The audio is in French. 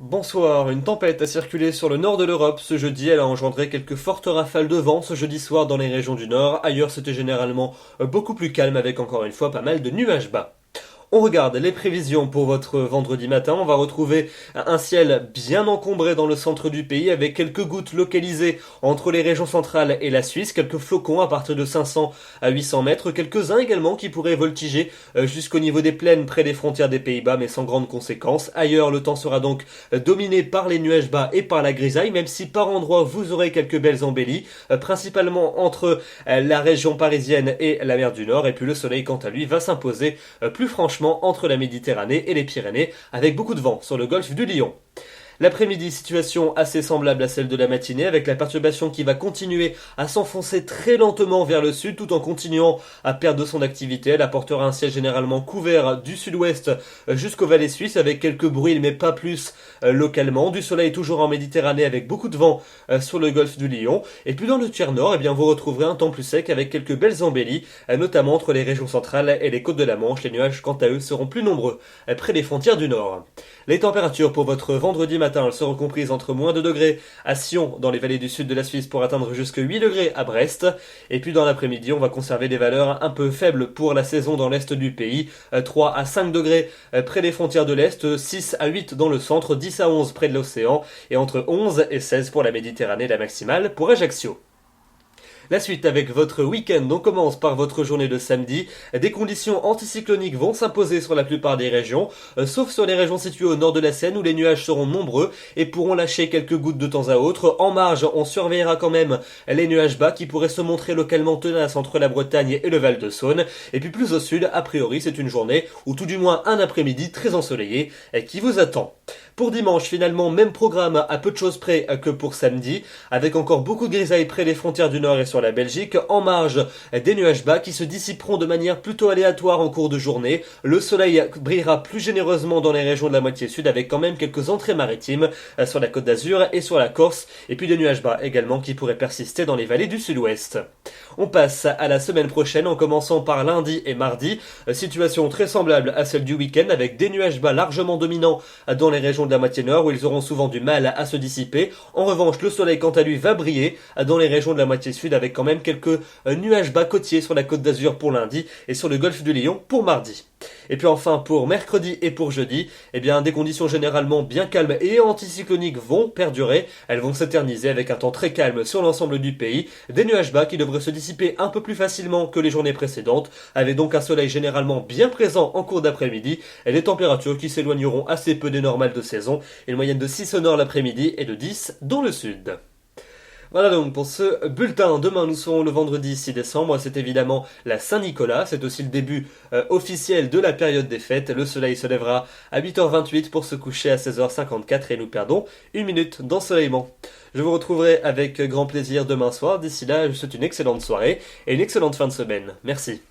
Bonsoir, une tempête a circulé sur le nord de l'Europe ce jeudi, elle a engendré quelques fortes rafales de vent ce jeudi soir dans les régions du nord, ailleurs c'était généralement beaucoup plus calme avec encore une fois pas mal de nuages bas. On regarde les prévisions pour votre vendredi matin. On va retrouver un ciel bien encombré dans le centre du pays avec quelques gouttes localisées entre les régions centrales et la Suisse, quelques flocons à partir de 500 à 800 mètres, quelques-uns également qui pourraient voltiger jusqu'au niveau des plaines près des frontières des Pays-Bas mais sans grande conséquence. Ailleurs, le temps sera donc dominé par les nuages bas et par la grisaille, même si par endroits vous aurez quelques belles embellies, principalement entre la région parisienne et la mer du Nord. Et puis le soleil quant à lui va s'imposer plus franchement entre la Méditerranée et les Pyrénées, avec beaucoup de vent sur le golfe du Lion. L'après-midi, situation assez semblable à celle de la matinée, avec la perturbation qui va continuer à s'enfoncer très lentement vers le sud, tout en continuant à perdre de son activité. Elle apportera un ciel généralement couvert du sud-ouest jusqu'aux vallées suisses, avec quelques bruits, mais pas plus localement. Du soleil toujours en Méditerranée, avec beaucoup de vent sur le golfe du Lion. Et puis dans le tiers nord, eh bien, vous retrouverez un temps plus sec, avec quelques belles embellies, notamment entre les régions centrales et les côtes de la Manche. Les nuages, quant à eux, seront plus nombreux près des frontières du nord. Les températures pour votre vendredi matin, elles seront comprises entre moins 2 degrés à Sion dans les vallées du sud de la Suisse pour atteindre jusque 8 degrés à Brest. Et puis dans l'après-midi, on va conserver des valeurs un peu faibles pour la saison dans l'est du pays. 3 à 5 degrés près des frontières de l'est, 6 à 8 dans le centre, 10 à 11 près de l'océan et entre 11 et 16 pour la Méditerranée, la maximale pour Ajaccio. La suite avec votre week-end, on commence par votre journée de samedi. Des conditions anticycloniques vont s'imposer sur la plupart des régions, sauf sur les régions situées au nord de la Seine où les nuages seront nombreux et pourront lâcher quelques gouttes de temps à autre. En marge, on surveillera quand même les nuages bas qui pourraient se montrer localement tenaces entre la Bretagne et le Val-de-Saône. Et puis plus au sud, a priori, c'est une journée, ou tout du moins un après-midi très ensoleillé, qui vous attend. Pour dimanche, finalement, même programme à peu de choses près que pour samedi, avec encore beaucoup de grisailles près des frontières du Nord et sur la Belgique, en marge des nuages bas qui se dissiperont de manière plutôt aléatoire en cours de journée. Le soleil brillera plus généreusement dans les régions de la moitié sud, avec quand même quelques entrées maritimes sur la Côte d'Azur et sur la Corse, et puis des nuages bas également qui pourraient persister dans les vallées du sud-ouest. On passe à la semaine prochaine en commençant par lundi et mardi, situation très semblable à celle du week-end, avec des nuages bas largement dominants dans les régions de la moitié nord où ils auront souvent du mal à se dissiper. En revanche, le soleil quant à lui va briller dans les régions de la moitié sud avec quand même quelques nuages bas côtiers sur la Côte d'Azur pour lundi et sur le golfe du Lion pour mardi. Et puis enfin pour mercredi et pour jeudi, eh bien des conditions généralement bien calmes et anticycloniques vont perdurer. Elles vont s'éterniser avec un temps très calme sur l'ensemble du pays, des nuages bas qui devraient se dissiper un peu plus facilement que les journées précédentes, avec donc un soleil généralement bien présent en cours d'après-midi et des températures qui s'éloigneront assez peu des normales de saison, une moyenne de 6 au nord l'après-midi et de 10 dans le sud. Voilà donc pour ce bulletin. Demain nous serons le vendredi 6 décembre, c'est évidemment la Saint-Nicolas, c'est aussi le début officiel de la période des fêtes. Le soleil se lèvera à 8h28 pour se coucher à 16h54 et nous perdons une minute d'ensoleillement. Je vous retrouverai avec grand plaisir demain soir. D'ici là, je vous souhaite une excellente soirée et une excellente fin de semaine. Merci.